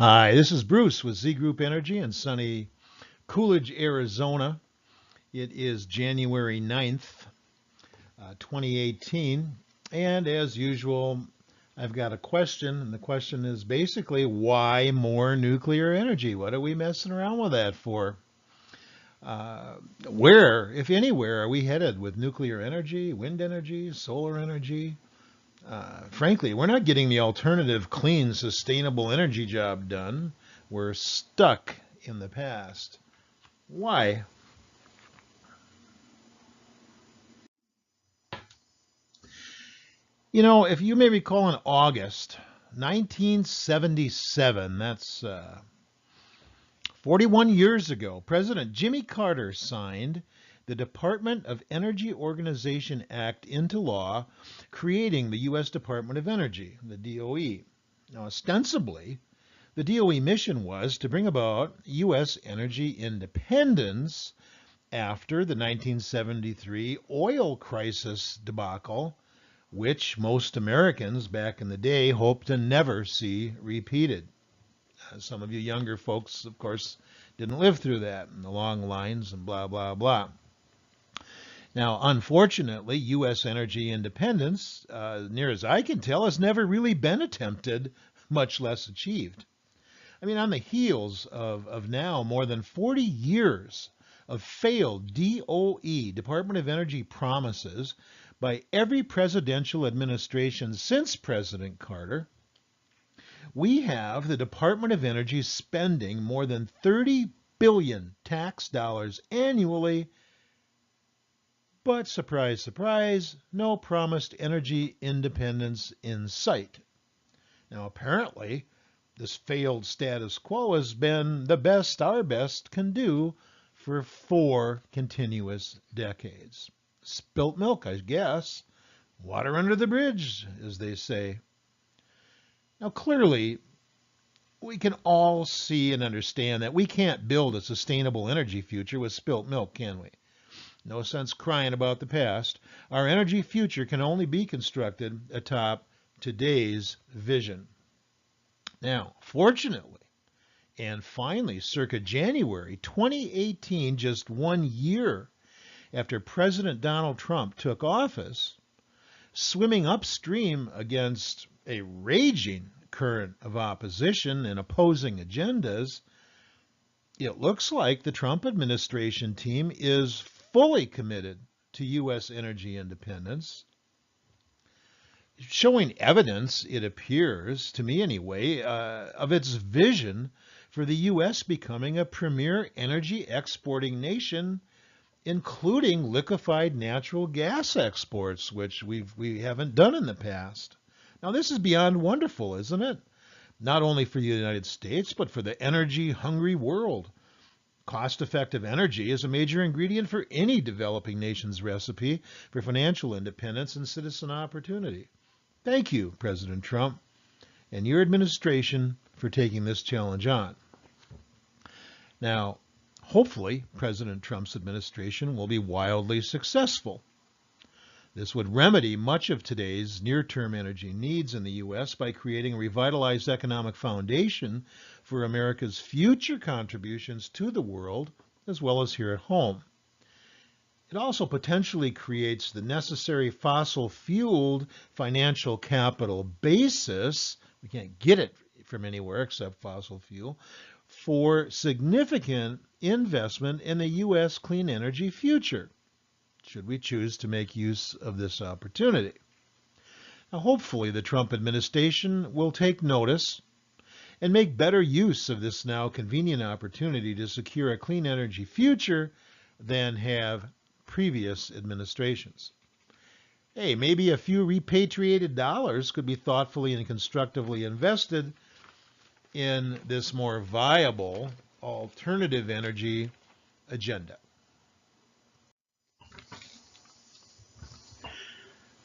Hi, this is Bruce with Z Group Energy in sunny Coolidge, Arizona. It is January 9th, 2018. And as usual, I've got a question. And the question is basically, why more nuclear energy? What are we messing around with that for? Where, if anywhere, are we headed with nuclear energy, wind energy, solar energy? Frankly, we're not getting the alternative, clean, sustainable energy job done. We're stuck in the past. Why? You know, if you may recall in August 1977, that's 41 years ago, President Jimmy Carter signed the Department of Energy Organization Act into law, creating the U.S. Department of Energy, the DOE. Now, ostensibly, the DOE mission was to bring about U.S. energy independence after the 1973 oil crisis debacle, which most Americans back in the day hoped to never see repeated. Some of you younger folks, of course, didn't live through that, and the long lines and blah, blah, blah. Now, unfortunately, U.S. energy independence, near as I can tell, has never really been attempted, much less achieved. I mean, on the heels of now more than 40 years of failed DOE, Department of Energy promises by every presidential administration since President Carter, we have the Department of Energy spending more than 30 billion tax dollars annually, but surprise, surprise, no promised energy independence in sight. Now, apparently, this failed status quo has been the best our best can do for 4 continuous decades. Spilt milk, I guess. Water under the bridge, as they say. Now, clearly, we can all see and understand that we can't build a sustainable energy future with spilt milk, can we? No sense crying about the past. Our energy future can only be constructed atop today's vision. Now, fortunately, and finally, circa January 2018, just 1 year after President Donald Trump took office, swimming upstream against a raging current of opposition and opposing agendas, it looks like the Trump administration team is fully committed to U.S. energy independence, showing evidence, it appears, to me anyway, of its vision for the U.S. becoming a premier energy exporting nation, including liquefied natural gas exports, which we haven't done in the past. Now, this is beyond wonderful, isn't it? Not only for the United States, but for the energy-hungry world. Cost-effective energy is a major ingredient for any developing nation's recipe for financial independence and citizen opportunity. Thank you, President Trump, and your administration for taking this challenge on. Now, hopefully, President Trump's administration will be wildly successful. This would remedy much of today's near-term energy needs in the U.S. by creating a revitalized economic foundation for America's future contributions to the world, as well as here at home. It also potentially creates the necessary fossil-fueled financial capital basis, we can't get it from anywhere except fossil fuel, for significant investment in the U.S. clean energy future, should we choose to make use of this opportunity. Now, hopefully, the Trump administration will take notice and make better use of this now convenient opportunity to secure a clean energy future than have previous administrations. Hey, maybe a few repatriated dollars could be thoughtfully and constructively invested in this more viable alternative energy agenda.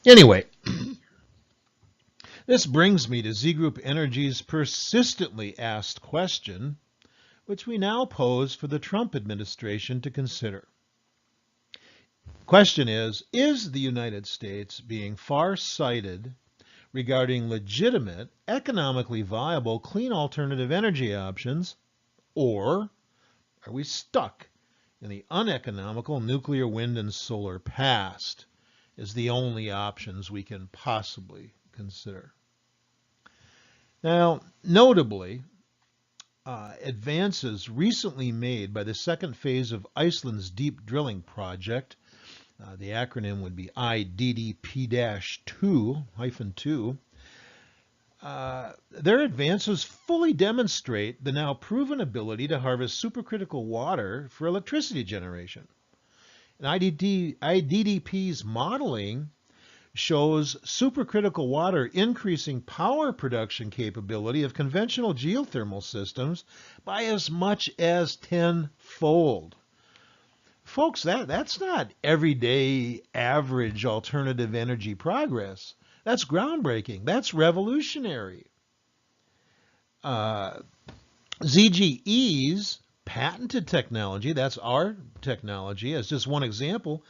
Anyway, this brings me to Z Group Energy's persistently asked question, which we now pose for the Trump administration to consider. Question is the United States being far-sighted regarding legitimate, economically viable, clean alternative energy options, or are we stuck in the uneconomical nuclear, wind, and solar past as the only options we can possibly consider? Now, notably, advances recently made by the second phase of Iceland's deep drilling project, the acronym would be IDDP-2, their advances fully demonstrate the now proven ability to harvest supercritical water for electricity generation. And IDDP's modeling shows supercritical water increasing power production capability of conventional geothermal systems by as much as tenfold. Folks, that's not everyday average alternative energy progress. That's groundbreaking. That's revolutionary. ZGE's patented technology, that's our technology, as just one example,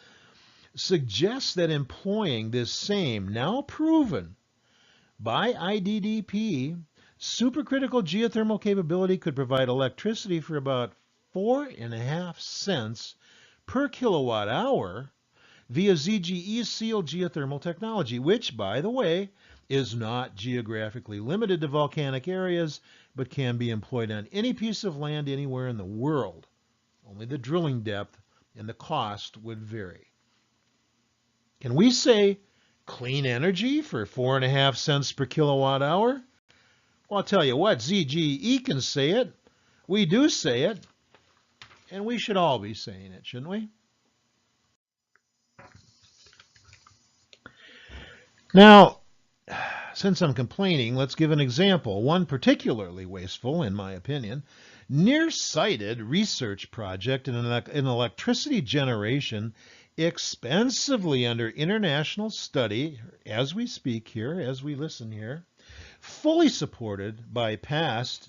suggests that employing this same, now proven by IDDP, supercritical geothermal capability could provide electricity for about 4.5 cents per kilowatt hour via ZGE's sealed geothermal technology, which, by the way, is not geographically limited to volcanic areas, but can be employed on any piece of land anywhere in the world. Only the drilling depth and the cost would vary. Can we say clean energy for 4.5 cents per kilowatt hour? Well, I'll tell you what, ZGE can say it. We do say it. And we should all be saying it, shouldn't we? Now, since I'm complaining, let's give an example, one particularly wasteful, in my opinion. Nearsighted research project in electricity generation expensively under international study, as we speak here, as we listen here, fully supported by past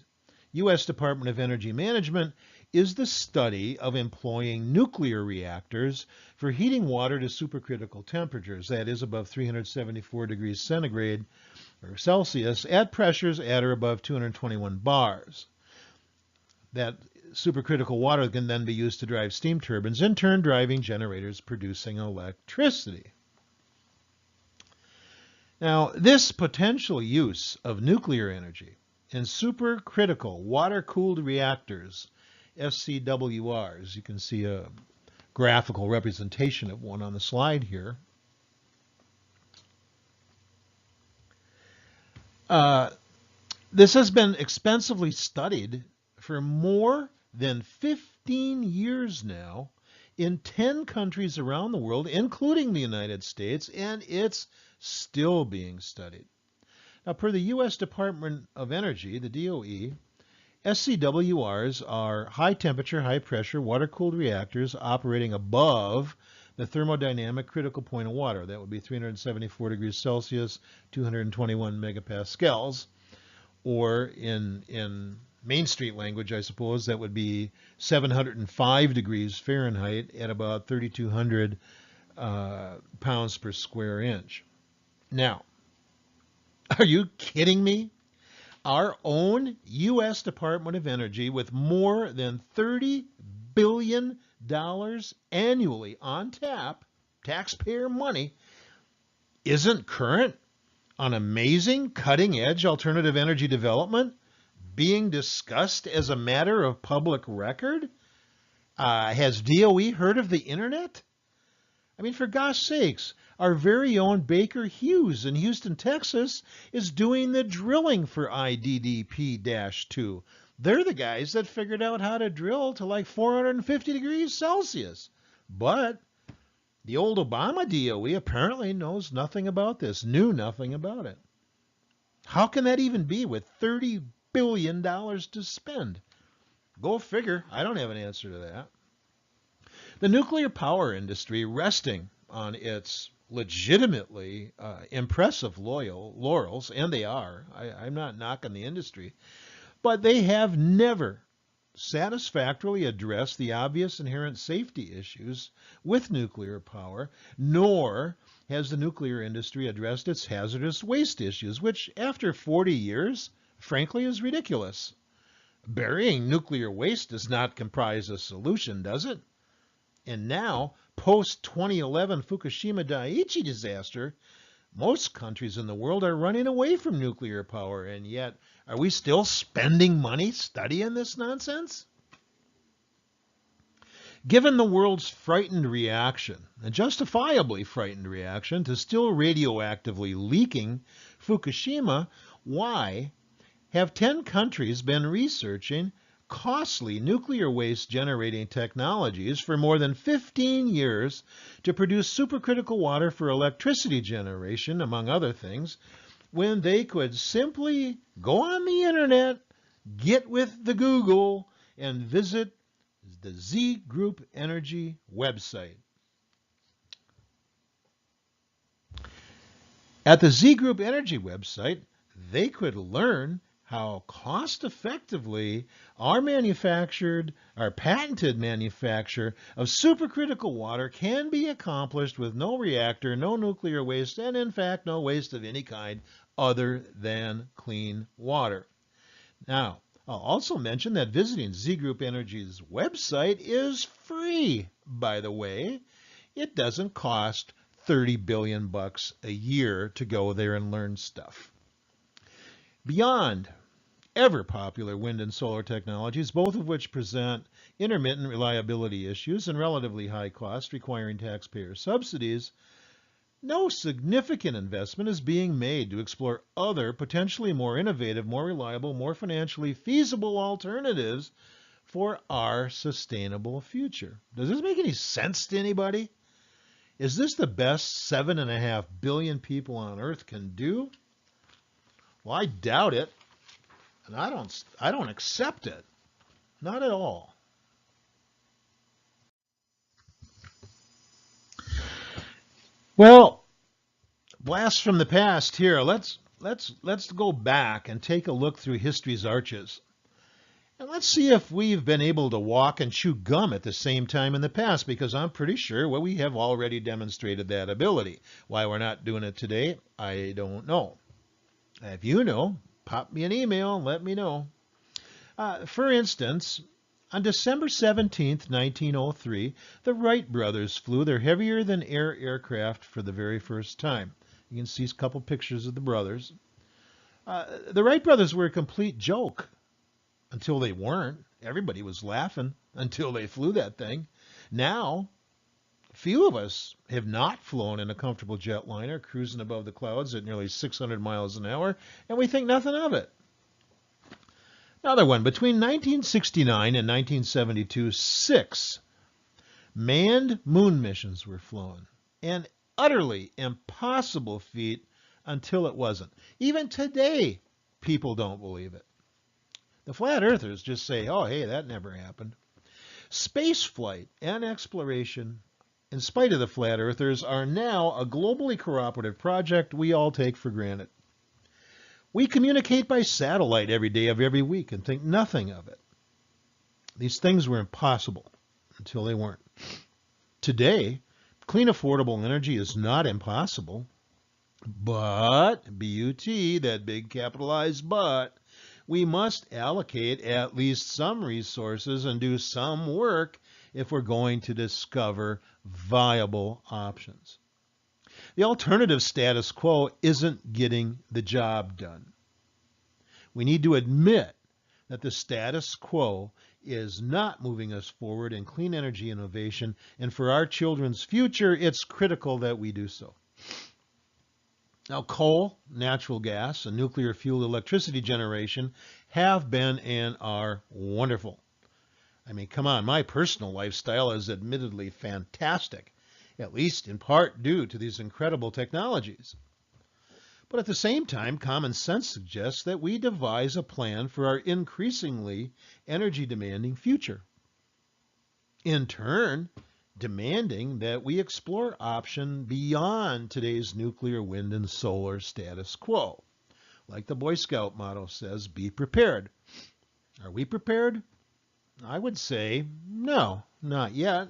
U.S. Department of Energy Management, is the study of employing nuclear reactors for heating water to supercritical temperatures, that is above 374 degrees centigrade or Celsius, at pressures at or above 221 bars. That supercritical water can then be used to drive steam turbines, in turn driving generators producing electricity. Now, this potential use of nuclear energy in supercritical water-cooled reactors, SCWRs, you can see a graphical representation of one on the slide here. This has been expensively studied for more than 15 years now in 10 countries around the world, including the United States, and it's still being studied. Now, per the U.S. Department of Energy, the DOE, SCWRs are high-temperature, high-pressure, water-cooled reactors operating above the thermodynamic critical point of water. That would be 374 degrees Celsius, 221 megapascals, or in Main Street language, I suppose, that would be 705 degrees Fahrenheit at about 3,200 pounds per square inch. Now, are you kidding me? Our own U.S. Department of Energy, with more than $30 billion annually on tap, taxpayer money, isn't current on amazing cutting-edge alternative energy development being discussed as a matter of public record? Has DOE heard of the internet? I mean, for gosh sakes, our very own Baker Hughes in Houston, Texas, is doing the drilling for IDDP-2. They're the guys that figured out how to drill to like 450 degrees Celsius. But the old Obama DOE apparently knows nothing about this, knew nothing about it. How can that even be with $30 billion to spend? Go figure. I don't have an answer to that. The nuclear power industry, resting on its legitimately impressive laurels, and they are, I'm not knocking the industry, but they have never satisfactorily address the obvious inherent safety issues with nuclear power, nor has the nuclear industry addressed its hazardous waste issues, which after 40 years, frankly, is ridiculous. Burying nuclear waste does not comprise a solution, does it? And now, post-2011 Fukushima Daiichi disaster, most countries in the world are running away from nuclear power, and yet are we still spending money studying this nonsense? Given the world's frightened reaction, a justifiably frightened reaction, to still radioactively leaking Fukushima, why have 10 countries been researching costly nuclear waste generating technologies for more than 15 years to produce supercritical water for electricity generation, among other things, when they could simply go on the internet, get with the Google, and visit the Z Group Energy website. At the Z Group Energy website, they could learn how cost-effectively our patented manufacture of supercritical water can be accomplished with no reactor, no nuclear waste, and in fact no waste of any kind other than clean water. Now, I'll also mention that visiting Z Group Energy's website is free, by the way. It doesn't cost $30 billion a year to go there and learn stuff. Beyond ever popular wind and solar technologies, both of which present intermittent reliability issues and relatively high cost requiring taxpayer subsidies, no significant investment is being made to explore other potentially more innovative, more reliable, more financially feasible alternatives for our sustainable future. Does this make any sense to anybody? Is this the best 7.5 billion people on Earth can do? Well, I doubt it. And I don't accept it. Not at all. Well, blast from the past here. Let's go back and take a look through history's arches. And let's see if we've been able to walk and chew gum at the same time in the past, because I'm pretty sure we have already demonstrated that ability. Why we're not doing it today, I don't know. If you know, pop me an email and let me know. For instance, on December 17th, 1903, the Wright brothers flew their heavier-than-air aircraft for the very first time. You can see a couple pictures of the brothers. The Wright brothers were a complete joke until they weren't. Everybody was laughing until they flew that thing. Now, few of us have not flown in a comfortable jetliner cruising above the clouds at nearly 600 miles an hour, and we think nothing of it. Another one, between 1969 and 1972, 6 manned moon missions were flown. An utterly impossible feat until it wasn't. Even today, people don't believe it. The flat earthers just say, oh, hey, that never happened. Space flight and exploration, in spite of the flat earthers, are now a globally cooperative project we all take for granted. We communicate by satellite every day of every week and think nothing of it. These things were impossible until they weren't. Today, clean, affordable energy is not impossible, but, B-U-T, that big capitalized but, we must allocate at least some resources and do some work if we're going to discover viable options. The alternative status quo isn't getting the job done. We need to admit that the status quo is not moving us forward in clean energy innovation, and for our children's future, it's critical that we do so. Now, coal, natural gas, and nuclear-fueled electricity generation have been and are wonderful. I mean, come on, my personal lifestyle is admittedly fantastic, at least in part due to these incredible technologies. But at the same time, common sense suggests that we devise a plan for our increasingly energy-demanding future. In turn, demanding that we explore options beyond today's nuclear, wind, and solar status quo. Like the Boy Scout motto says, be prepared. Are we prepared? I would say no, not yet.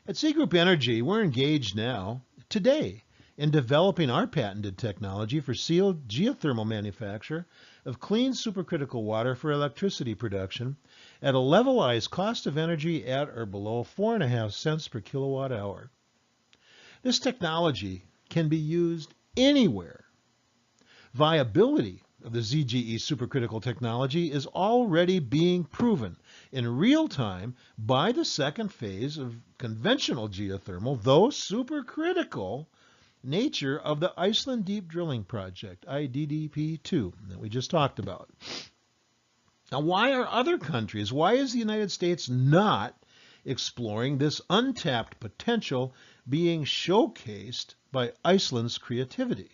At Z Group Energy, we're engaged now, today, in developing our patented technology for sealed geothermal manufacture of clean supercritical water for electricity production at a levelized cost of energy at or below 4.5 cents per kilowatt hour. This technology can be used anywhere. Viability of the ZGE supercritical technology is already being proven in real time by the second phase of conventional geothermal, though supercritical, nature of the Iceland Deep Drilling Project, IDDP2, that we just talked about. Now, why are other countries, why is the United States not exploring this untapped potential being showcased by Iceland's creativity?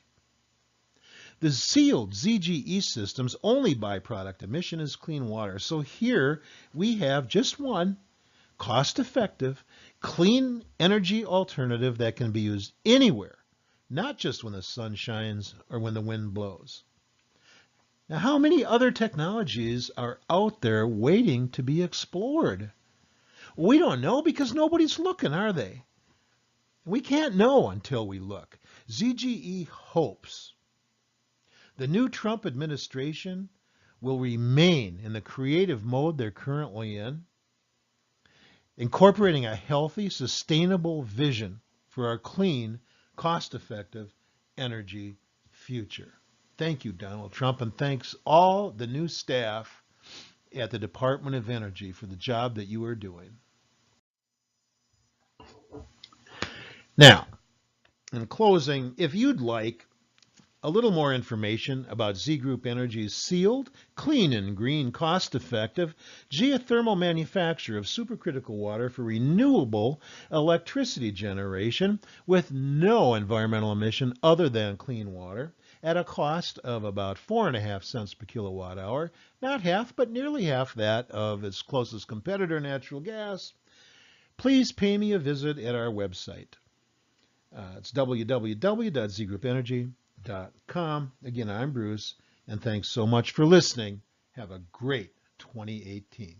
The sealed ZGE system's only byproduct emission is clean water. So here we have just one cost-effective, clean energy alternative that can be used anywhere, not just when the sun shines or when the wind blows. Now, how many other technologies are out there waiting to be explored? We don't know because nobody's looking, are they? We can't know until we look. ZGE hopes the new Trump administration will remain in the creative mode they're currently in, incorporating a healthy, sustainable vision for our clean, cost-effective energy future. Thank you, Donald Trump, and thanks all the new staff at the Department of Energy for the job that you are doing. Now, in closing, if you'd like a little more information about Z Group Energy's sealed, clean and green, cost-effective geothermal manufacture of supercritical water for renewable electricity generation with no environmental emission other than clean water at a cost of about 4.5 cents per kilowatt hour, not half, but nearly half that of its closest competitor, natural gas, please pay me a visit at our website. It's www.zgroupenergy.com. Again, I'm Bruce, and thanks so much for listening. Have a great 2018.